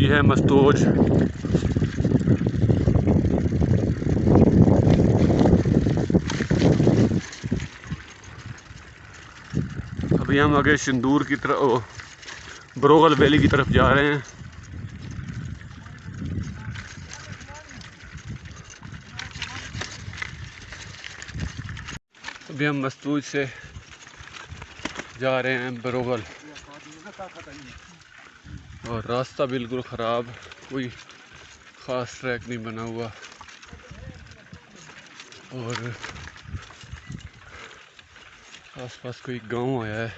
ये है मस्तोज। अभी हम आगे सिंदूर की तरफ, बरोगल वैली की तरफ जा रहे हैं। अभी हम मस्तूज से जा रहे हैं बरोगल, और रास्ता बिल्कुल ख़राब, कोई ख़ास ट्रैक नहीं बना हुआ, और आसपास कोई गांव आया है।